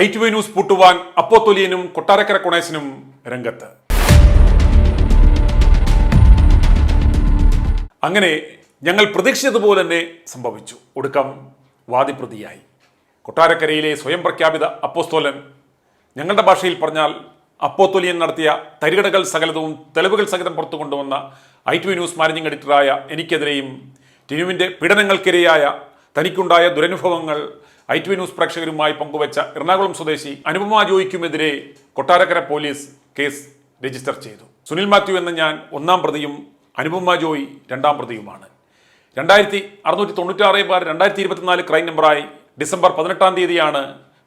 ITV news പൂട്ടുവാൻ അപ്പോത്തൊലിയനും Kottarakkara കൊണേശനും രംഗത്ത്. അങ്ങനെ ഞങ്ങൾ പ്രതീക്ഷിച്ചതുപോലെ തന്നെ സംഭവിച്ചു. ഒടുക്കം വാദിപ്രതിയായി. കൊട്ടാരക്കരയിലെ സ്വയം പ്രഖ്യാപിത അപ്പോസ്തോലൻ, ഞങ്ങളുടെ ഭാഷയിൽ പറഞ്ഞാൽ അപ്പോത്തൊലിയൻ നടത്തിയ തരികടകൾ സകലതവും തെളിവുകൾ സഹിതം പുറത്തു കൊണ്ടുവന്ന ITV ന്യൂസ് മാനേജിംഗ് എഡിറ്ററായ എനിക്കെതിരെയും ടിനുവിൻ്റെ പീഡനങ്ങൾക്കിരയായ തനിക്കുണ്ടായ ദുരനുഭവങ്ങൾ ITV ന്യൂസ് പ്രേക്ഷകരുമായി പങ്കുവച്ച എറണാകുളം സ്വദേശി അനുപമ ജോയിക്കുമെതിരെ കൊട്ടാരക്കര പോലീസ് കേസ് രജിസ്റ്റർ ചെയ്തു. സുനിൽ മാത്യു എന്ന ഞാൻ ഒന്നാം പ്രതിയും അനുപമ ജോയി രണ്ടാം പ്രതിയുമാണ്. 2696/2024 ക്രൈം നമ്പറായി ഡിസംബർ 18-ാം തീയതിയാണ്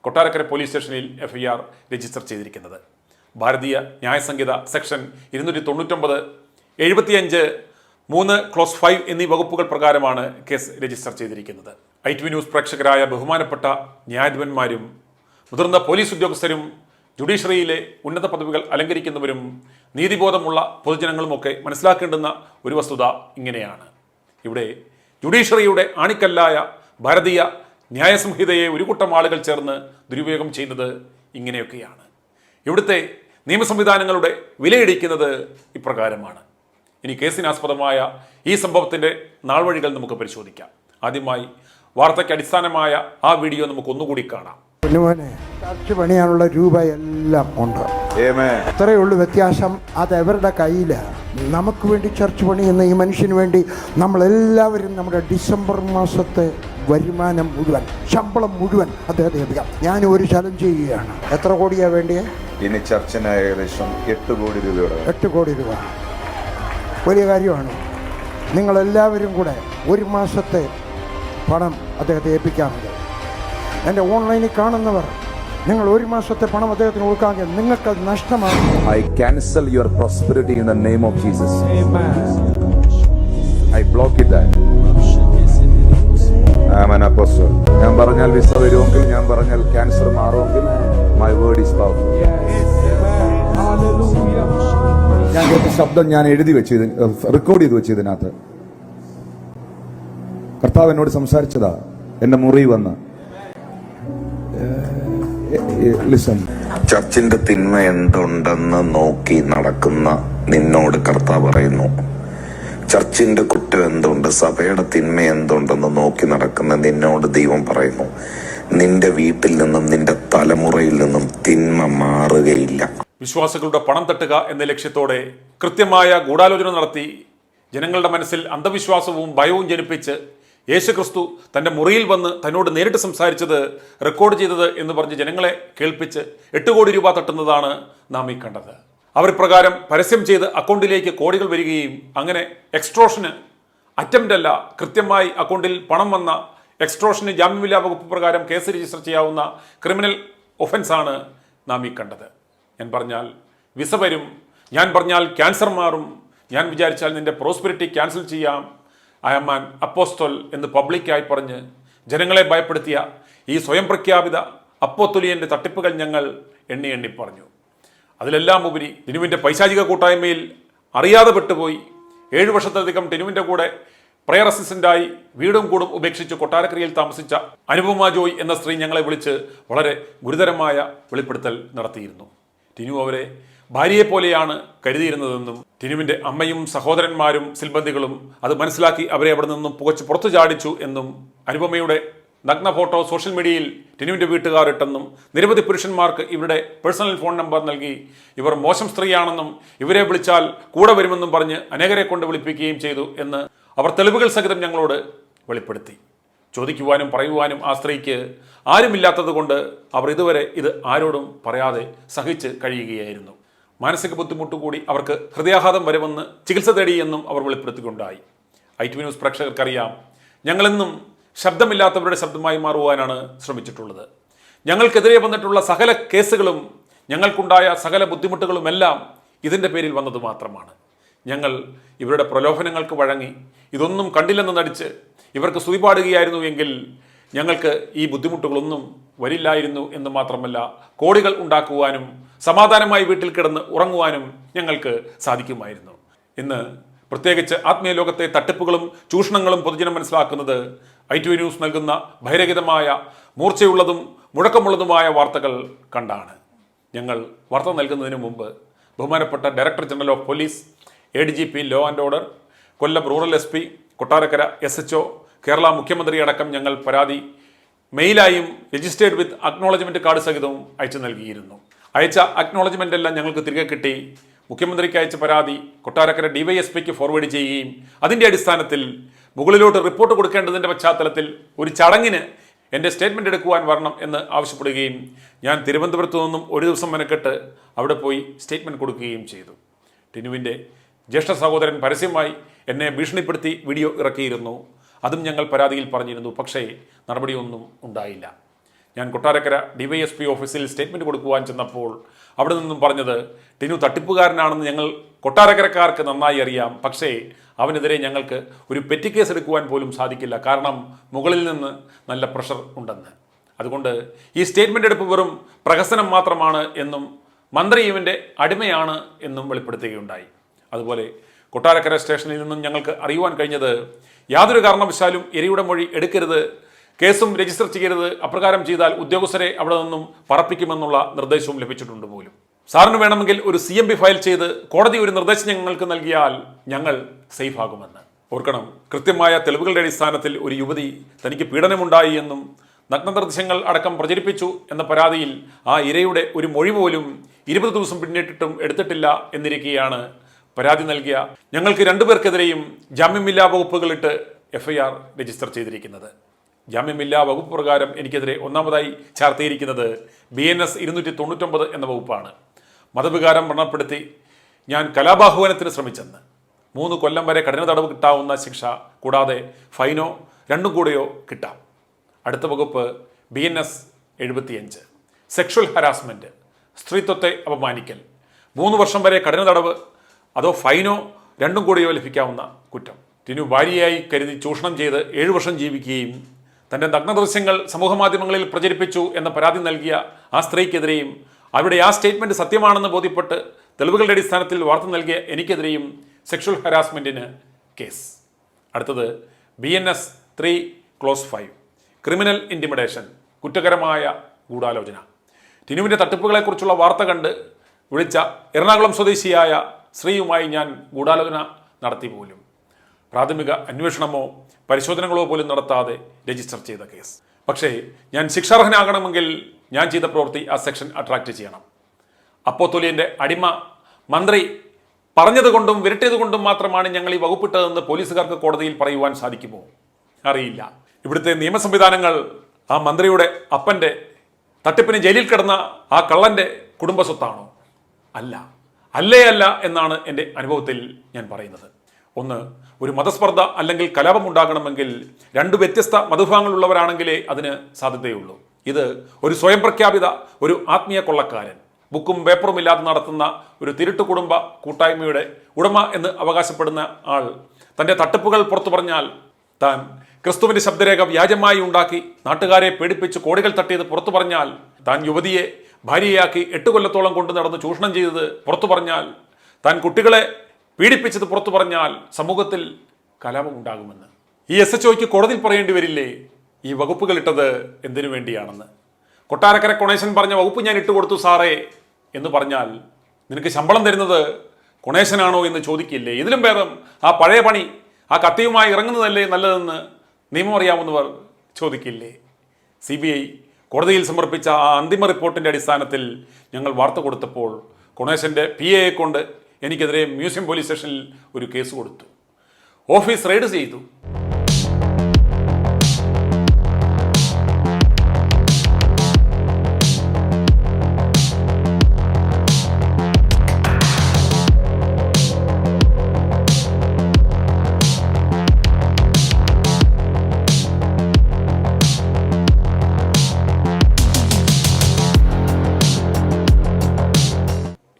കൊട്ടാരക്കര പോലീസ് സ്റ്റേഷനിൽ FIR രജിസ്റ്റർ ചെയ്തിരിക്കുന്നത്. ഭാരതീയ ന്യായ സംഹിത സെക്ഷൻ 299, 75, 3 ക്ലോസ് 5 എന്നീ വകുപ്പുകൾ പ്രകാരമാണ് കേസ് രജിസ്റ്റർ ചെയ്തിരിക്കുന്നത്. ITV ന്യൂസ് പ്രേക്ഷകരായ ബഹുമാനപ്പെട്ട ന്യായാധിപന്മാരും മുതിർന്ന പോലീസ് ഉദ്യോഗസ്ഥരും ജുഡീഷ്യറിയിലെ ഉന്നത പദവികൾ അലങ്കരിക്കുന്നവരും നീതിബോധമുള്ള പൊതുജനങ്ങളുമൊക്കെ മനസ്സിലാക്കേണ്ടുന്ന ഒരു വസ്തുത ഇങ്ങനെയാണ്. ഇവിടെ ജുഡീഷ്യറിയുടെ ആണിക്കല്ലായ ഭാരതീയ ന്യായ സംഹിതയെ ഒരു കൂട്ടം ആളുകൾ ചേർന്ന് ദുരുപയോഗം ചെയ്യുന്നത് ഇങ്ങനെയൊക്കെയാണ്. ഇവിടുത്തെ നിയമ സംവിധാനങ്ങളുടെ വിലയിടിക്കുന്നത് ഇപ്രകാരമാണ്. ഇനി കേസിനാസ്പദമായ ഈ സംഭവത്തിൻ്റെ നാൾവഴികൾ നമുക്ക് പരിശോധിക്കാം. ആദ്യമായി വാർത്തയ്ക്ക് അടിസ്ഥാനമായ ആ വീഡിയോ നമുക്ക് ഒന്നുകൂടി കാണാം. ചർച്ച് പണിയാനുള്ള രൂപ എല്ലാം ഉണ്ട്. അത്രയേ ഉള്ളൂ വ്യത്യാസം. അത് അവരുടെ കയ്യിലാണ്. നമുക്ക് വേണ്ടി ചർച്ച് പണിയുന്ന ഈ മനുഷ്യന് വേണ്ടി നമ്മളെല്ലാവരും നമ്മുടെ ഡിസംബർ മാസത്തെ വരുമാനം മുഴുവൻ, ശമ്പളം മുഴുവൻ അദ്ദേഹത്തെ ഏൽപ്പിക്കാം. ഞാൻ ഒരു ചലഞ്ച് ചെയ്യുകയാണ്. എത്ര കോടിയാണ് വേണ്ടിയേ? ഇനി ചർച്ചിന് ഏകദേശം 8 കോടി രൂപയുടെ 8 കോടി രൂപ വലിയ കാര്യമാണ്. നിങ്ങളെല്ലാവരും കൂടെ ഒരു മാസത്തെ പണം അദ്ദേഹത്തെ ഏൽപ്പിക്കാറുണ്ട്. എൻ്റെ ഓൺലൈനിൽ കാണുന്നവർ, നിങ്ങൾ ഒരു മാസത്തെ പണം അദ്ദേഹത്തിന് കൊടുക്കാമെങ്കിൽ നിങ്ങൾക്ക് നഷ്ടമാണ്. I cancel your prosperity in the name of Jesus. I block it that. I am an apostle. ഞാൻ പറഞ്ഞാൽ വിസ വരുമെങ്കിൽ, ഞാൻ പറഞ്ഞാൽ cancer മാറുമെങ്കിൽ, my word is powerful. ഞാൻ കേട്ട ശബ്ദം ഞാൻ എഴുതി വെച്ച് റെക്കോർഡ് ചെയ്ത് വെച്ച് ഇതിനകത്ത് കർത്താവ് എന്നോട് സംസാരിച്ചതാ. എന്റെ മുറി വന്ന് ലിസൺ. ചർച്ചിന്റെ തിന്മ എന്തുണ്ടെന്ന് നോക്കി നടക്കുന്ന നിന്നോട് കർത്താവ് പറയുന്നു. ചർച്ചിന്റെ കുറ്റം എന്തുണ്ട്, സഭയുടെ തിന്മ എന്തുണ്ടെന്ന് നോക്കി നടക്കുന്ന നിന്നോട് ദൈവം പറയുന്നു, നിന്റെ വീട്ടിൽ നിന്നും നിന്റെ തലമുറയിൽ നിന്നും തിന്മ മാറുകയില്ല. വിശ്വാസികളുടെ പണം തട്ടുക എന്ന ലക്ഷ്യത്തോടെ കൃത്യമായ ഗൂഢാലോചന നടത്തി ജനങ്ങളുടെ മനസ്സിൽ അന്ധവിശ്വാസവും ഭയവും ജനിപ്പിച്ച് യേശുക്രിസ്തു തൻ്റെ മുറിയിൽ വന്ന് തന്നോട് നേരിട്ട് സംസാരിച്ചത് റെക്കോർഡ് ചെയ്തത് എന്ന് പറഞ്ഞ് ജനങ്ങളെ കേൾപ്പിച്ച് 8 കോടി രൂപ തട്ടുന്നതാണ് നാം ഈ കണ്ടത്. അവർ പ്രകാരം പരസ്യം ചെയ്ത് അക്കൗണ്ടിലേക്ക് കോടികൾ വരികയും അങ്ങനെ എക്സ്ട്രോഷന് അറ്റംപ്റ്റ് അല്ല, കൃത്യമായി അക്കൗണ്ടിൽ പണം വന്ന എക്സ്ട്രോഷന് ജാമ്യമില്ലാ വകുപ്പ് പ്രകാരം കേസ് രജിസ്റ്റർ ചെയ്യാവുന്ന ക്രിമിനൽ ഒഫൻസാണ് നാം ഈ കണ്ടത്. ഞാൻ പറഞ്ഞാൽ വിസ വരും, ഞാൻ പറഞ്ഞാൽ ക്യാൻസർ മാറും, ഞാൻ വിചാരിച്ചാൽ നിന്റെ പ്രോസ്പെരിറ്റി ക്യാൻസൽ ചെയ്യാം, ഐ ആം ആൻ അപ്പോസ്തോൽ എന്ന് പബ്ലിക്കായി പറഞ്ഞ് ജനങ്ങളെ ഭയപ്പെടുത്തിയ ഈ സ്വയം പ്രഖ്യാപിത അപ്പോത്തൊലിയൻ്റെ തട്ടിപ്പുകൾ ഞങ്ങൾ എണ്ണി എണ്ണി പറഞ്ഞു. അതിലെല്ലാം ഉപരി ടിനുവിൻ്റെ പൈശാചിക കൂട്ടായ്മയിൽ അറിയാതെ പെട്ടുപോയി 7 വർഷത്തിലധികം ടിനുവിൻ്റെ കൂടെ പ്രയർ അസിസ്റ്റൻ്റായി വീടും കൂടും ഉപേക്ഷിച്ച് കൊട്ടാരക്കരയിൽ താമസിച്ച അനുപമ ജോയ് എന്ന സ്ത്രീ ഞങ്ങളെ വിളിച്ച് വളരെ ഗുരുതരമായ വെളിപ്പെടുത്തൽ നടത്തിയിരുന്നു. ടിനു അവരെ ഭാര്യയെപ്പോലെയാണ് കരുതിയിരുന്നതെന്നും ടിനുവിൻ്റെ അമ്മയും സഹോദരന്മാരും സിൽബന്ധികളും അത് മനസ്സിലാക്കി അവരെ അവിടെ നിന്നും പുകച്ച് പുറത്തു ചാടിച്ചു എന്നും അനുപമയുടെ നഗ്ന ഫോട്ടോ സോഷ്യൽ മീഡിയയിൽ ടിനുവിൻ്റെ വീട്ടുകാർ ഇട്ടെന്നും നിരവധി പുരുഷന്മാർക്ക് ഇവരുടെ പേഴ്സണൽ ഫോൺ നമ്പർ നൽകി ഇവർ മോശം സ്ത്രീയാണെന്നും ഇവരെ വിളിച്ചാൽ കൂടെ വരുമെന്നും പറഞ്ഞ് അനേകരെ കൊണ്ട് വിളിപ്പിക്കുകയും ചെയ്തു എന്ന് അവർ തെളിവുകൾ സഹിതം ഞങ്ങളോട് വെളിപ്പെടുത്തി. ചോദിക്കുവാനും പറയുവാനും ആ സ്ത്രീക്ക് ആരുമില്ലാത്തത് കൊണ്ട് അവർ ഇതുവരെ ഇത് ആരോടും പറയാതെ സഹിച്ച് കഴിയുകയായിരുന്നു. മാനസിക ബുദ്ധിമുട്ട് കൂടി അവർക്ക് ഹൃദയാഘാതം വരുമെന്ന് ചികിത്സ തേടിയെന്നും അവർ വെളിപ്പെടുത്തിക്കൊണ്ടായി. ITV ന്യൂസ് പ്രേക്ഷകർക്കറിയാം, ഞങ്ങളെന്നും ശബ്ദമില്ലാത്തവരുടെ ശബ്ദമായി മാറുവാനാണ് ശ്രമിച്ചിട്ടുള്ളത്. ഞങ്ങൾക്കെതിരെ വന്നിട്ടുള്ള സകല കേസുകളും ഞങ്ങൾക്കുണ്ടായ സകല ബുദ്ധിമുട്ടുകളുമെല്ലാം ഇതിൻ്റെ പേരിൽ വന്നത് മാത്രമാണ്. ഞങ്ങൾ ഇവരുടെ പ്രലോഭനങ്ങൾക്ക് വഴങ്ങി ഇതൊന്നും കണ്ടില്ലെന്ന് നടിച്ച് ഇവർക്ക് സുതിപാടുകയായിരുന്നു എങ്കിൽ ഞങ്ങൾക്ക് ഈ ബുദ്ധിമുട്ടുകളൊന്നും വരില്ലായിരുന്നു എന്ന് മാത്രമല്ല, കോടികൾ ഉണ്ടാക്കുവാനും സമാധാനമായി വീട്ടിൽ കിടന്ന് ഉറങ്ങുവാനും ഞങ്ങൾക്ക് സാധിക്കുമായിരുന്നു. ഇന്ന് പ്രത്യേകിച്ച് ആത്മീയ ലോകത്തെ തട്ടിപ്പുകളും ചൂഷണങ്ങളും പൊതുജനം മനസ്സിലാക്കുന്നത് ITV ന്യൂസ് നൽകുന്ന ബഹിരഹിതമായ മൂർച്ചയുള്ളതും മുഴക്കമുള്ളതുമായ വാർത്തകൾ കണ്ടാണ് ഞങ്ങൾ വാർത്ത നൽകുന്നതിന് മുമ്പ് ബഹുമാനപ്പെട്ട director general of police, ADGP law and order, Kollam rural SP, Kottarakkara SHO, Kerala മുഖ്യമന്ത്രി അടക്കം ഞങ്ങൾ പരാതി മെയിലായും രജിസ്റ്റേർഡ് വിത്ത് അക്നോളജ്മെൻറ്റ് കാർഡ് സഹിതവും അയച്ചു നൽകിയിരുന്നു. അയച്ച അക്നോളജ്മെൻ്റ് എല്ലാം ഞങ്ങൾക്ക് തിരികെ കിട്ടി. മുഖ്യമന്ത്രിക്ക് അയച്ച പരാതി കൊട്ടാരക്കര DYSPക്ക് ഫോർവേഡ് ചെയ്യുകയും അതിൻ്റെ അടിസ്ഥാനത്തിൽ മുകളിലോട്ട് റിപ്പോർട്ട് കൊടുക്കേണ്ടതിൻ്റെ പശ്ചാത്തലത്തിൽ ഒരു ചടങ്ങിന് എൻ്റെ സ്റ്റേറ്റ്മെൻറ്റ് എടുക്കുവാൻ വരണം എന്ന് ആവശ്യപ്പെടുകയും ഞാൻ തിരുവനന്തപുരത്തു നിന്നും ഒരു ദിവസം മെനക്കെട്ട് അവിടെ പോയി സ്റ്റേറ്റ്മെൻറ്റ് കൊടുക്കുകയും ചെയ്തു. ടിനുവിൻ്റെ ജ്യേഷ്ഠ സഹോദരൻ പരസ്യമായി എന്നെ ഭീഷണിപ്പെടുത്തി വീഡിയോ ഇറക്കിയിരുന്നു. അതും ഞങ്ങൾ പരാതിയിൽ പറഞ്ഞിരുന്നു. പക്ഷേ നടപടിയൊന്നും ഉണ്ടായില്ല. ഞാൻ കൊട്ടാരക്കര DYSP ഓഫീസിൽ സ്റ്റേറ്റ്മെൻറ്റ് കൊടുക്കുവാൻ ചെന്നപ്പോൾ അവിടെ നിന്നും പറഞ്ഞത് ടിനു തട്ടിപ്പുകാരനാണെന്ന് ഞങ്ങൾ കൊട്ടാരക്കരക്കാർക്ക് നന്നായി അറിയാം, പക്ഷേ അവനെതിരെ ഞങ്ങൾക്ക് ഒരു പെറ്റി കേസ് എടുക്കുവാൻ പോലും സാധിക്കില്ല, കാരണം മുകളിൽ നിന്ന് നല്ല പ്രഷർ ഉണ്ടെന്ന്. അതുകൊണ്ട് ഈ സ്റ്റേറ്റ്മെൻ്റ് എടുപ്പ് വെറും പ്രഹസനം മാത്രമാണ് എന്നും മന്ത്രി ഇവൻ്റെ അടിമയാണ് എന്നും വെളിപ്പെടുത്തുകയുണ്ടായി. അതുപോലെ കൊട്ടാരക്കര സ്റ്റേഷനിൽ നിന്നും ഞങ്ങൾക്ക് അറിയുവാൻ കഴിഞ്ഞത് യാതൊരു കാരണവശാലും ഇരയുടെ മൊഴി എടുക്കരുത്, കേസും രജിസ്റ്റർ ചെയ്യരുത്, അപ്രകാരം ചെയ്താൽ ഉദ്യോഗസ്ഥരെ അവിടെ നിന്നും പറപ്പിക്കുമെന്നുള്ള നിർദ്ദേശവും ലഭിച്ചിട്ടുണ്ട് പോലും. സാറിന് വേണമെങ്കിൽ ഒരു CMB ഫയൽ ചെയ്ത് കോടതി ഒരു നിർദ്ദേശം ഞങ്ങൾക്ക് നൽകിയാൽ ഞങ്ങൾ സേഫ് ആകുമെന്ന്. ഓർക്കണം, കൃത്യമായ തെളിവുകളുടെ അടിസ്ഥാനത്തിൽ ഒരു യുവതി തനിക്ക് പീഡനമുണ്ടായി എന്നും നഗ്നദൃശ്യങ്ങൾ അടക്കം പ്രചരിപ്പിച്ചു എന്ന പരാതിയിൽ ആ ഇരയുടെ ഒരു മൊഴി പോലും 20 ദിവസം പിന്നിട്ടിട്ടും എടുത്തിട്ടില്ല എന്നിരിക്കെയാണ് പരാതി നൽകിയ ഞങ്ങൾക്ക് 2 പേർക്കെതിരെയും ജാമ്യമില്ലാ വകുപ്പുകളിട്ട് FIR രജിസ്റ്റർ ചെയ്തിരിക്കുന്നത്. ജാമ്യമില്ലാ വകുപ്പ് പ്രകാരം എനിക്കെതിരെ ഒന്നാമതായി ചാർത്തിയിരിക്കുന്നത് BNS 299 എന്ന വകുപ്പാണ്. മതവികാരം വ്രണപ്പെടുത്തി ഞാൻ കലാപാഹ്വാനത്തിന് ശ്രമിച്ചെന്ന് 3 കൊല്ലം വരെ കഠിന തടവ് കിട്ടാവുന്ന ശിക്ഷ, കൂടാതെ ഫൈനോ 2 കൂടെയോ കിട്ടാം. അടുത്ത വകുപ്പ് BNS 75, സെക്ഷൽ ഹരാസ്മെൻറ്റ്, സ്ത്രീത്വത്തെ അപമാനിക്കൽ, 3 വർഷം വരെ കഠിന തടവ് അതോ ഫൈനോ 2 കൂടെയോ ലഭിക്കാവുന്ന കുറ്റം. ടിനു ഭാര്യയായി കരുതി ചൂഷണം ചെയ്ത് 7 വർഷം ജീവിക്കുകയും തൻ്റെ നഗ്നദൃശ്യങ്ങൾ സമൂഹമാധ്യമങ്ങളിൽ പ്രചരിപ്പിച്ചു എന്ന പരാതി നൽകിയ ആ സ്ത്രീക്കെതിരെയും അവിടെ ആ സ്റ്റേറ്റ്മെൻറ്റ് സത്യമാണെന്ന് ബോധ്യപ്പെട്ട് തെളിവുകളുടെ അടിസ്ഥാനത്തിൽ വാർത്ത നൽകിയ എനിക്കെതിരെയും സെക്ഷൽ ഹരാസ്മെൻറ്റിന് കേസ്. അടുത്തത് BNS 3(5) ക്രിമിനൽ ഇൻറ്റിമിഡേഷൻ, കുറ്റകരമായ ഗൂഢാലോചന. ടിനുവിൻ്റെ തട്ടിപ്പുകളെക്കുറിച്ചുള്ള വാർത്ത കണ്ട് വിളിച്ച എറണാകുളം സ്വദേശിയായ സ്ത്രീയുമായി ഞാൻ ഗൂഢാലോചന നടത്തി പോലും. പ്രാഥമിക അന്വേഷണമോ പരിശോധനകളോ പോലും നടത്താതെ രജിസ്റ്റർ ചെയ്ത കേസ്. പക്ഷേ ഞാൻ ശിക്ഷാർഹനാകണമെങ്കിൽ ഞാൻ ചെയ്ത പ്രവൃത്തി ആ സെക്ഷൻ അട്രാക്റ്റ് ചെയ്യണം. അപ്പോത്തൊലിയൻ്റെ അടിമ മന്ത്രി പറഞ്ഞതുകൊണ്ടും വിരട്ടിയതുകൊണ്ടും മാത്രമാണ് ഞങ്ങൾ ഈ വകുപ്പിട്ടതെന്ന് പോലീസുകാർക്ക് കോടതിയിൽ പറയുവാൻ സാധിക്കുമോ? അറിയില്ല. ഇവിടുത്തെ നിയമ സംവിധാനങ്ങൾ ആ മന്ത്രിയുടെ അപ്പൻ്റെ തട്ടിപ്പിന് ജയിലിൽ കിടന്ന ആ കള്ളൻ്റെ കുടുംബ സ്വത്താണോ? അല്ല, അല്ലേ അല്ല എന്നാണ് എൻ്റെ അനുഭവത്തിൽ ഞാൻ പറയുന്നത്. ഒന്ന്, ഒരു മതസ്പർദ്ധ അല്ലെങ്കിൽ കലാപം ഉണ്ടാകണമെങ്കിൽ 2 വ്യത്യസ്ത മതവിഭാഗങ്ങളുള്ളവരാണെങ്കിലേ അതിന് സാധ്യതയുള്ളൂ. ഇത് ഒരു സ്വയം പ്രഖ്യാപിത ഒരു ആത്മീയ കൊള്ളക്കാരൻ, ബുക്കും പേപ്പറും ഇല്ലാതെ നടത്തുന്ന ഒരു തിരുട്ട് കുടുംബ കൂട്ടായ്മയുടെ ഉടമ എന്ന് അവകാശപ്പെടുന്ന ആൾ തൻ്റെ തട്ടിപ്പുകൾ പുറത്തു പറഞ്ഞാൽ, താൻ ക്രിസ്തുവിൻ്റെ ശബ്ദരേഖ വ്യാജമായി ഉണ്ടാക്കി നാട്ടുകാരെ പേടിപ്പിച്ച് കോടികൾ തട്ടിയത് പുറത്തു പറഞ്ഞാൽ, താൻ യുവതിയെ ഭാര്യയാക്കി 8 കൊല്ലത്തോളം കൊണ്ട് നടന്ന് ചൂഷണം ചെയ്തത് പുറത്തു പറഞ്ഞാൽ, താൻ കുട്ടികളെ പീഡിപ്പിച്ചത് പുറത്തു പറഞ്ഞാൽ സമൂഹത്തിൽ കലാപം ഉണ്ടാകുമെന്ന് ഈ SHOയ്ക്ക് കോടതിയിൽ പറയേണ്ടി വരില്ലേ ഈ വകുപ്പുകൾ ഇട്ടത് എന്തിനു വേണ്ടിയാണെന്ന്? കൊട്ടാരക്കര കൊണേശൻ പറഞ്ഞ വകുപ്പ് ഞാൻ ഇട്ടുകൊടുത്തു സാറേ എന്ന് പറഞ്ഞാൽ നിനക്ക് ശമ്പളം തരുന്നത് കൊണേശനാണോ എന്ന് ചോദിക്കില്ലേ? ഇതിലും ഭേദം ആ പഴയ പണി, ആ കത്തിയുമായി ഇറങ്ങുന്നതല്ലേ നല്ലതെന്ന് നിയമം അറിയാവുന്നവർ ചോദിക്കില്ലേ? CBI കോടതിയിൽ സമർപ്പിച്ച ആ അന്തിമ റിപ്പോർട്ടിൻ്റെ അടിസ്ഥാനത്തിൽ ഞങ്ങൾ വാർത്ത കൊടുത്തപ്പോൾ കൊണേശൻ്റെ PA കൊണ്ട് എനിക്കെതിരെ മ്യൂസിയം പോലീസ് സ്റ്റേഷനിൽ ഒരു കേസ് കൊടുത്തു. ഓഫീസ് റെയ്ഡ് ചെയ്തു.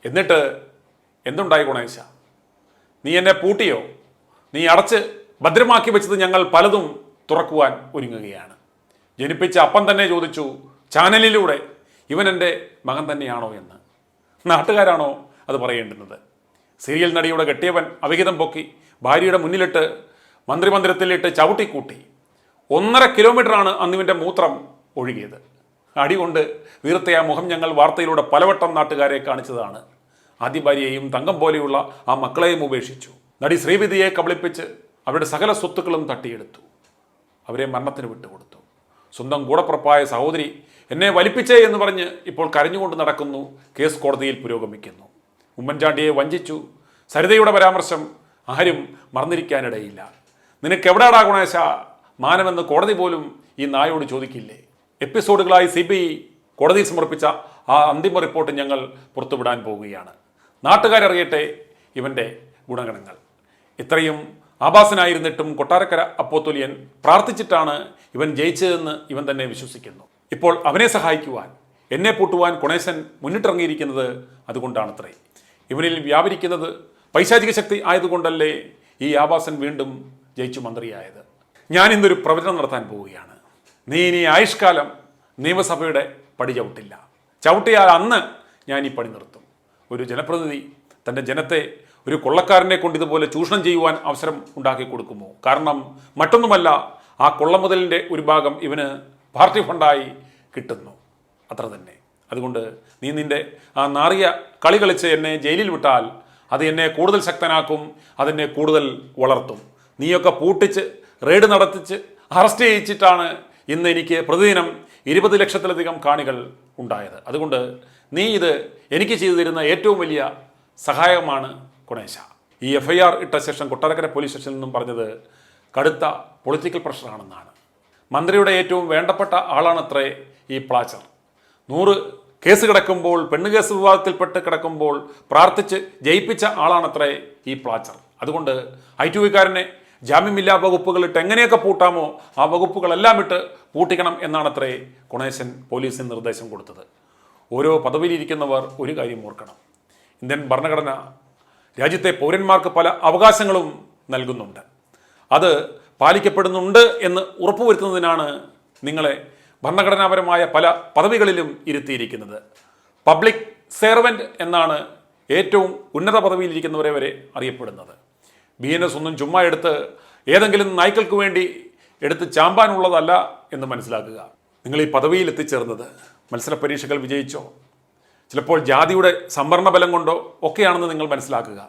എന്നിട്ട് എന്തുണ്ടായി ഗുണേശ? നീ എന്നെ പൂട്ടിയോ? നീ അടച്ച് ഭദ്രമാക്കി വെച്ചത് ഞങ്ങൾ പലതും തുറക്കുവാൻ ഒരുങ്ങുകയാണ്. ജനിപ്പിച്ച അപ്പം തന്നെ ചോദിച്ചു ചാനലിലൂടെ, ഇവൻ എൻ്റെ മകൻ തന്നെയാണോ എന്ന്. നാട്ടുകാരാണോ അത് പറയേണ്ടുന്നത്? സീരിയൽ നടിയുടെ കെട്ടിയവൻ അവിഹിതം പൊക്കി ഭാര്യയുടെ മുന്നിലിട്ട് മന്ത്രിമന്ദിരത്തിലിട്ട് ചവിട്ടിക്കൂട്ടി. 1.5 കിലോമീറ്ററാണ് അന്നിവൻ്റെ മൂത്രം ഒഴുകിയത്. അടികൊണ്ട് വീർത്തയ മുഖം ഞങ്ങൾ വാർത്തയിലൂടെ പലവട്ടം നാട്ടുകാരെ കാണിച്ചതാണ്. ആദ്യ ഭാര്യയെയും തങ്കം പോലെയുള്ള ആ മക്കളെയും ഉപേക്ഷിച്ചു. നടി ശ്രീവിധിയെ കബളിപ്പിച്ച് അവരുടെ സകല സ്വത്തുക്കളും തട്ടിയെടുത്തു. അവരെ മരണത്തിന് വിട്ടുകൊടുത്തു. സ്വന്തം കൂടപ്പുറപ്പായ സഹോദരി എന്നെ വലിപ്പിച്ചേ എന്ന് പറഞ്ഞ് ഇപ്പോൾ കരഞ്ഞുകൊണ്ട് നടക്കുന്നു. കേസ് കോടതിയിൽ പുരോഗമിക്കുന്നു. ഉമ്മൻചാണ്ടിയെ വഞ്ചിച്ചു. സരിതയുടെ പരാമർശം ആരും മറന്നിരിക്കാനിടയില്ല. നിനക്കെവിടാടാ ഗുണേശ മാനമെന്ന് കോടതി പോലും ഈ നായോട് ചോദിക്കില്ലേ? എപ്പിസോഡുകളായി CBI കോടതിയിൽ സമർപ്പിച്ച ആ അന്തിമ റിപ്പോർട്ട് ഞങ്ങൾ പുറത്തുവിടാൻ പോവുകയാണ്. നാട്ടുകാരറിയട്ടെ ഇവൻ്റെ ഗുണഗണങ്ങൾ. ഇത്രയും ആഭാസനായിരുന്നിട്ടും കൊട്ടാരക്കര അപ്പോത്തൊലിയൻ പ്രാർത്ഥിച്ചിട്ടാണ് ഇവൻ ജയിച്ചതെന്ന് ഇവൻ തന്നെ വിശ്വസിക്കുന്നു. ഇപ്പോൾ അവനെ സഹായിക്കുവാൻ, എന്നെ പൂട്ടുവാൻ ഗുണേശൻ മുന്നിട്ടിറങ്ങിയിരിക്കുന്നത് അതുകൊണ്ടാണത്രേ. ഇവനിൽ വ്യാപരിക്കുന്നത് പൈശാചിക ശക്തി ആയതുകൊണ്ടല്ലേ ഈ ആഭാസൻ വീണ്ടും ജയിച്ചു മന്ത്രിയായത്? ഞാൻ ഇന്നൊരു പ്രവചനം നടത്താൻ പോവുകയാണ്. നീ ഇനി ആയുഷ്കാലം നിയമസഭയുടെ പടി ചവിട്ടില്ല. ചവിട്ടിയാൽ അന്ന് ഞാൻ ഈ പണി നിർത്തും. ഒരു ജനപ്രതിനിധി തൻ്റെ ജനത്തെ ഒരു കൊള്ളക്കാരനെ കൊണ്ട് ഇതുപോലെ ചൂഷണം ചെയ്യുവാൻ അവസരം ഉണ്ടാക്കി കൊടുക്കുമോ? കാരണം മറ്റൊന്നുമല്ല, ആ കൊള്ളമുതലിൻ്റെ ഒരു ഭാഗം ഇവന് പാർട്ടി ഫണ്ടായി കിട്ടുന്നു, അത്ര തന്നെ. അതുകൊണ്ട് നീ നിൻ്റെ ആ നാറിയ കളി കളിച്ച് എന്നെ ജയിലിൽ വിട്ടാൽ അത് എന്നെ കൂടുതൽ ശക്തനാക്കും, അതെന്നെ കൂടുതൽ വളർത്തും. നീയൊക്കെ പൂട്ടിച്ച് റെയ്ഡ് നടത്തിച്ച് അറസ്റ്റ് ചെയ്യിച്ചിട്ടാണ് ഇന്ന് എനിക്ക് പ്രതിദിനം 20 ലക്ഷത്തിലധികം കാണികൾ ഉണ്ടായത്. അതുകൊണ്ട് നീ ഇത് എനിക്ക് ചെയ്തു തരുന്ന ഏറ്റവും വലിയ സഹായമാണ് ഗുണേശ. ഈ FIR ഇട്ട ശേഷം കൊട്ടാരക്കര പോലീസ് സ്റ്റേഷനിൽ നിന്നും പറഞ്ഞത് കടുത്ത പൊളിറ്റിക്കൽ പ്രഷറാണെന്നാണ്. മന്ത്രിയുടെ ഏറ്റവും വേണ്ടപ്പെട്ട ആളാണത്രേ ഈ പ്ലാച്ചർ. 100 കേസ് കിടക്കുമ്പോൾ, പെണ്ണുകേസ് വിവാദത്തിൽപ്പെട്ട് കിടക്കുമ്പോൾ പ്രാർത്ഥിച്ച് ജയിപ്പിച്ച ആളാണത്രേ ഈ പ്ലാച്ചർ. അതുകൊണ്ട് I2വിക്കാരനെ ജാമ്യമില്ലാ വകുപ്പുകളിട്ട് എങ്ങനെയൊക്കെ പൂട്ടാമോ ആ വകുപ്പുകളെല്ലാം ഇട്ട് പൂട്ടിക്കണം എന്നാണത്രേ ഗുണേശൻ പോലീസിന് നിർദ്ദേശം കൊടുത്തത്. ഓരോ പദവിയിലിരിക്കുന്നവർ ഒരു കാര്യം ഓർക്കണം. ഇന്ത്യൻ ഭരണഘടന രാജ്യത്തെ പൗരന്മാർക്ക് പല അവകാശങ്ങളും നൽകുന്നുണ്ട്. അത് പാലിക്കപ്പെടുന്നുണ്ട് എന്ന് ഉറപ്പുവരുത്തുന്നതിനാണ് നിങ്ങളെ ഭരണഘടനാപരമായ പല പദവികളിലും ഇരുത്തിയിരിക്കുന്നത്. പബ്ലിക് സെർവൻറ്റ് എന്നാണ് ഏറ്റവും ഉന്നത പദവിയിലിരിക്കുന്നവരെ വരെ അറിയപ്പെടുന്നത്. BNS ഒന്നും ചുമ്മാ എടുത്ത് ഏതെങ്കിലും നായ്ക്കൾക്ക് വേണ്ടി എടുത്ത് ചാമ്പാനുള്ളതല്ല എന്ന് മനസ്സിലാക്കുക. നിങ്ങൾ ഈ പദവിയിൽ എത്തിച്ചേർന്നത് മത്സര പരീക്ഷകൾ വിജയിച്ചോ, ചിലപ്പോൾ ജാതിയുടെ സംവരണ ബലം കൊണ്ടോ ഒക്കെയാണെന്ന് നിങ്ങൾ മനസ്സിലാക്കുക.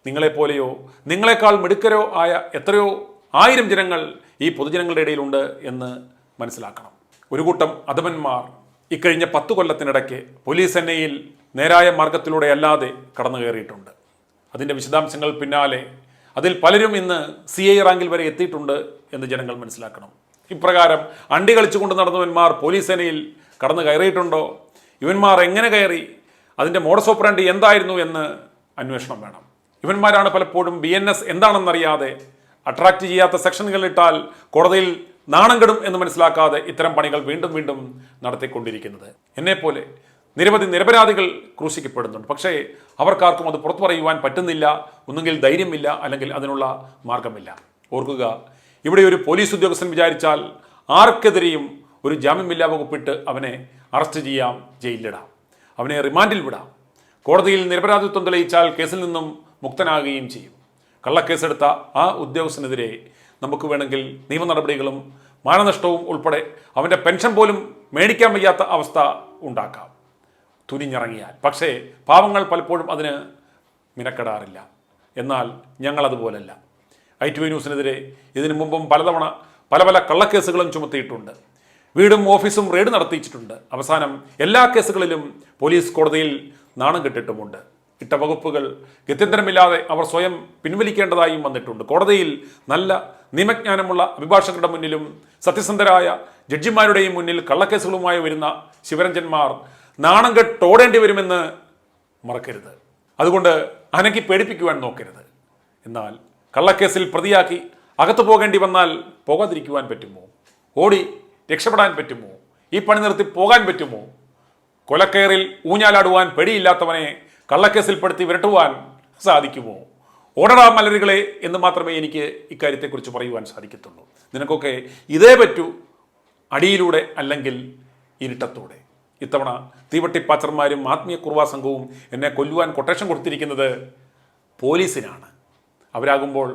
നിങ്ങളെപ്പോലെയോ നിങ്ങളെക്കാൾ മിടുക്കരോ ആയ എത്രയോ ആയിരം ജനങ്ങൾ ഈ പൊതുജനങ്ങളുടെ ഇടയിലുണ്ട് എന്ന് മനസ്സിലാക്കണം. ഒരു കൂട്ടം അധമന്മാർ ഇക്കഴിഞ്ഞ 10 കൊല്ലത്തിനിടയ്ക്ക് പോലീസ് സേനയിൽ നേരായ മാർഗത്തിലൂടെ അല്ലാതെ കടന്നു കയറിയിട്ടുണ്ട്. അതിൻ്റെ വിശദാംശങ്ങൾ പിന്നാലെ അതിൽ പലരും ഇന്ന് CI റാങ്കിൽ വരെ എത്തിയിട്ടുണ്ട് എന്ന് ജനങ്ങൾ മനസ്സിലാക്കണം. ഇപ്രകാരം അണ്ടി കളിച്ചുകൊണ്ട് നടന്നവന്മാർ പോലീസ് സേനയിൽ കടന്നു കയറിയിട്ടുണ്ടോ? ഇവന്മാർ എങ്ങനെ കയറി? അതിൻ്റെ മോഡസ് ഓപ്പറാൻഡി എന്തായിരുന്നു എന്ന് അന്വേഷണം വേണം. ഇവന്മാരാണ് പലപ്പോഴും BNS എന്താണെന്നറിയാതെ അട്രാക്റ്റ് ചെയ്യാത്ത സെക്ഷനുകളിട്ടാൽ കോടതിയിൽ നാണം കെടും എന്ന് മനസ്സിലാക്കാതെ ഇത്തരം പണികൾ വീണ്ടും വീണ്ടും നടത്തിക്കൊണ്ടിരിക്കുന്നത്. എന്നെപ്പോലെ നിരവധി നിരപരാധികൾ ക്രൂശിക്കപ്പെടുന്നുണ്ട്. പക്ഷേ അവർക്കാർക്കും അത് പുറത്തു പറയുവാൻ പറ്റുന്നില്ല. ഒന്നുകിൽ ധൈര്യമില്ല, അല്ലെങ്കിൽ അതിനുള്ള മാർഗമില്ല. ഓർക്കുക, ഇവിടെ ഒരു പോലീസ് ഉദ്യോഗസ്ഥൻ വിചാരിച്ചാൽ ആർക്കെതിരെയും ഒരു ജാമ്യമില്ലാ വകുപ്പിട്ട് അവനെ അറസ്റ്റ് ചെയ്യാം, ജയിലിലിടാം, അവനെ റിമാൻഡിൽ വിടാം. കോടതിയിൽ നിരപരാധിത്വം തെളിയിച്ചാൽ കേസിൽ നിന്നും മുക്തനാകുകയും ചെയ്യും. കള്ളക്കേസെടുത്ത ആ ഉദ്യോഗസ്ഥനെതിരെ നമുക്ക് വേണമെങ്കിൽ നിയമ നടപടികളും മാനനഷ്ടവും ഉൾപ്പെടെ അവൻ്റെ പെൻഷൻ പോലും മേടിക്കാൻ വയ്യാത്ത അവസ്ഥ ഉണ്ടാക്കാം തുനിഞ്ഞിറങ്ങിയാൽ. പക്ഷേ പാവങ്ങൾ പലപ്പോഴും അതിന് മിനക്കെടാറില്ല. എന്നാൽ ഞങ്ങളതുപോലല്ല. I2 ന്യൂസിനെതിരെ ഇതിനു മുമ്പും പലതവണ പല കള്ളക്കേസുകളും ചുമത്തിയിട്ടുണ്ട്. വീടും ഓഫീസും റെയ്ഡ് നടത്തിയിട്ടുണ്ട്. അവസാനം എല്ലാ കേസുകളിലും പോലീസ് കോടതിയിൽ നാണം കെട്ടിട്ടുമുണ്ട്. ഇട്ട വകുപ്പുകൾ ഗത്യന്തരമില്ലാതെ അവർ സ്വയം പിൻവലിക്കേണ്ടതായും വന്നിട്ടുണ്ട്. കോടതിയിൽ നല്ല നിയമജ്ഞാനമുള്ള അഭിഭാഷകരുടെ മുന്നിലും സത്യസന്ധരായ ജഡ്ജിമാരുടെയും മുന്നിൽ കള്ളക്കേസുകളുമായി വരുന്ന ശിവരഞ്ജന്മാർ നാണം കെട്ടോടേണ്ടി വരുമെന്ന് മറക്കരുത്. അതുകൊണ്ട് അനക്കി പേടിപ്പിക്കുവാൻ നോക്കരുത്. എന്നാൽ കള്ളക്കേസിൽ പ്രതിയാക്കി അകത്തു പോകേണ്ടി വന്നാൽ പോകാതിരിക്കുവാൻ പറ്റുമോ? ഓടി രക്ഷപ്പെടാൻ പറ്റുമോ? ഈ പണി നിർത്തി പോകാൻ പറ്റുമോ? കൊലക്കയറിൽ ഊഞ്ഞാലാടുവാൻ പേടിയില്ലാത്തവനെ കള്ളക്കേസിൽപ്പെടുത്തി വിരട്ടുവാൻ സാധിക്കുമോ? ഓടടാ മലരുകളെ എന്ന് മാത്രമേ എനിക്ക് ഇക്കാര്യത്തെക്കുറിച്ച് പറയുവാൻ സാധിക്കത്തുള്ളൂ. നിനക്കൊക്കെ ഇതേ പറ്റൂ, അടിയിലൂടെ അല്ലെങ്കിൽ ഇരുട്ടത്തോടെ. ഇത്തവണ തീവട്ടിപ്പാച്ചർമാരും ആത്മീയ കുർവാ സംഘവും എന്നെ കൊല്ലുവാൻ കൊട്ടേഷൻ കൊടുത്തിരിക്കുന്നത് പോലീസിനാണ്. അവരാകുമ്പോൾ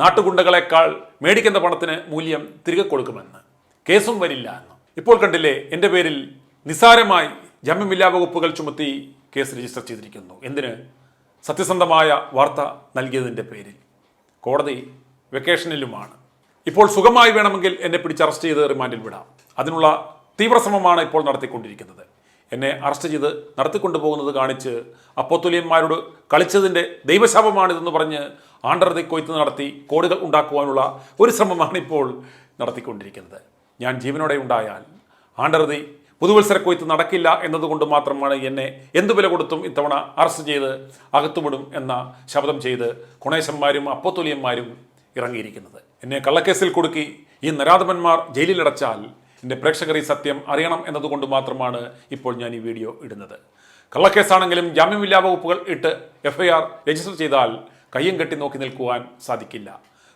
നാട്ടുഗുണ്ടകളെക്കാൾ മേടിക്കുന്ന പണത്തിന് മൂല്യം തിരികെ കൊടുക്കുമെന്ന്, കേസും വരില്ല എന്ന്. ഇപ്പോൾ കണ്ടില്ലേ, എൻ്റെ പേരിൽ നിസ്സാരമായി ജാമ്യമില്ലാ വകുപ്പുകൾ ചുമത്തി കേസ് രജിസ്റ്റർ ചെയ്തിരിക്കുന്നു. എന്തിന്? സത്യസന്ധമായ വാർത്ത നൽകിയതിൻ്റെ പേരിൽ. കോടതി വെക്കേഷനിലുമാണ്. ഇപ്പോൾ സുഖമായി വേണമെങ്കിൽ എന്നെ പിടിച്ച് അറസ്റ്റ് ചെയ്ത് റിമാൻഡിൽ വിടാം. അതിനുള്ള തീവ്രശ്രമമാണ് ഇപ്പോൾ നടത്തിക്കൊണ്ടിരിക്കുന്നത്. എന്നെ അറസ്റ്റ് ചെയ്ത് നടത്തിക്കൊണ്ടുപോകുന്നത് കാണിച്ച് അപ്പോസ്തലന്മാരോട് കളിച്ചതിൻ്റെ ദൈവശാപമാണിതെന്ന് പറഞ്ഞ് ആണ്ടർതി കൊയ്ത്ത് നടത്തി കോടികൾ ഉണ്ടാക്കുവാനുള്ള ഒരു ശ്രമമാണ് ഇപ്പോൾ നടത്തിക്കൊണ്ടിരിക്കുന്നത്. ഞാൻ ജീവനോടെ ഉണ്ടായാൽ ആണ്ടർതി പുതുവത്സര കൊയ്ത്ത് നടക്കില്ല എന്നതുകൊണ്ട് മാത്രമാണ് എന്നെ എന്തു വില കൊടുത്തും ഇത്തവണ അറസ്റ്റ് ചെയ്ത് അകത്തുവിടും എന്ന ശബ്ദം ചെയ്ത് കുണേശന്മാരും അപ്പോസ്തലന്മാരും ഇറങ്ങിയിരിക്കുന്നത്. എന്നെ കള്ളക്കേസിൽ കുടുക്കി ഈ നരാധമന്മാർ ജയിലിലടച്ചാൽ എൻ്റെ പ്രേക്ഷകർ ഈ സത്യം അറിയണം എന്നതുകൊണ്ട് മാത്രമാണ് ഇപ്പോൾ ഞാൻ ഈ വീഡിയോ ഇടുന്നത്. കള്ളക്കേസാണെങ്കിലും ജാമ്യമില്ലാ വകുപ്പുകൾ ഇട്ട് FIR രജിസ്റ്റർ ചെയ്താൽ കയ്യും കെട്ടി നോക്കി നിൽക്കുവാൻ സാധിക്കില്ല.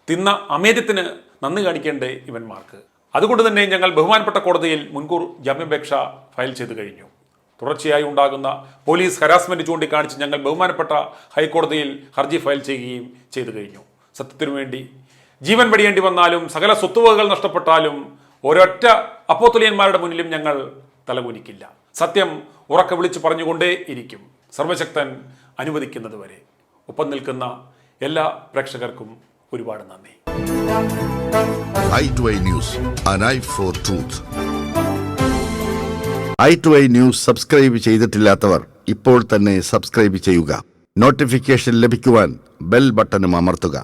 തിന്ന അമേദ്യത്തിന് നന്ദി കാണിക്കേണ്ടേ ഇവന്മാർക്ക്. അതുകൊണ്ട് തന്നെ ഞങ്ങൾ ബഹുമാനപ്പെട്ട കോടതിയിൽ മുൻകൂർ ജാമ്യാപേക്ഷ ഫയൽ ചെയ്തു കഴിഞ്ഞു. തുടർച്ചയായി ഉണ്ടാകുന്ന പോലീസ് ഹരാസ്മെന്റ് ചൂണ്ടിക്കാണിച്ച് ഞങ്ങൾ ബഹുമാനപ്പെട്ട ഹൈക്കോടതിയിൽ ഹർജി ഫയൽ ചെയ്യുകയും ചെയ്തു കഴിഞ്ഞു. സത്യത്തിനു വേണ്ടി ജീവൻ വെടിയേണ്ടി വന്നാലും സകല സ്വത്തുവകകൾ നഷ്ടപ്പെട്ടാലും ഒരൊറ്റ അപ്പോസ്തലന്മാരുടെ മുന്നിലും ഞങ്ങൾ തലകുനിക്കില്ല. സത്യം ഉറക്കെ വിളിച്ചു പറഞ്ഞുകൊണ്ടേ ഇരിക്കും, സർവശക്തൻ അനുവദിക്കുന്നതുവരെ. ഒപ്പം നിൽക്കുന്ന എല്ലാ പ്രേക്ഷകർക്കും ഒരുപാട് നന്ദി. i2i News, an eye for truth. i2i News subscribe ചെയ്തിട്ടില്ലാത്തവർ ഇപ്പോൾ തന്നെ സബ്സ്ക്രൈബ് ചെയ്യുക. നോട്ടിഫിക്കേഷൻ ലഭിക്കുവാൻ ബെൽ ബട്ടണും അമർത്തുക.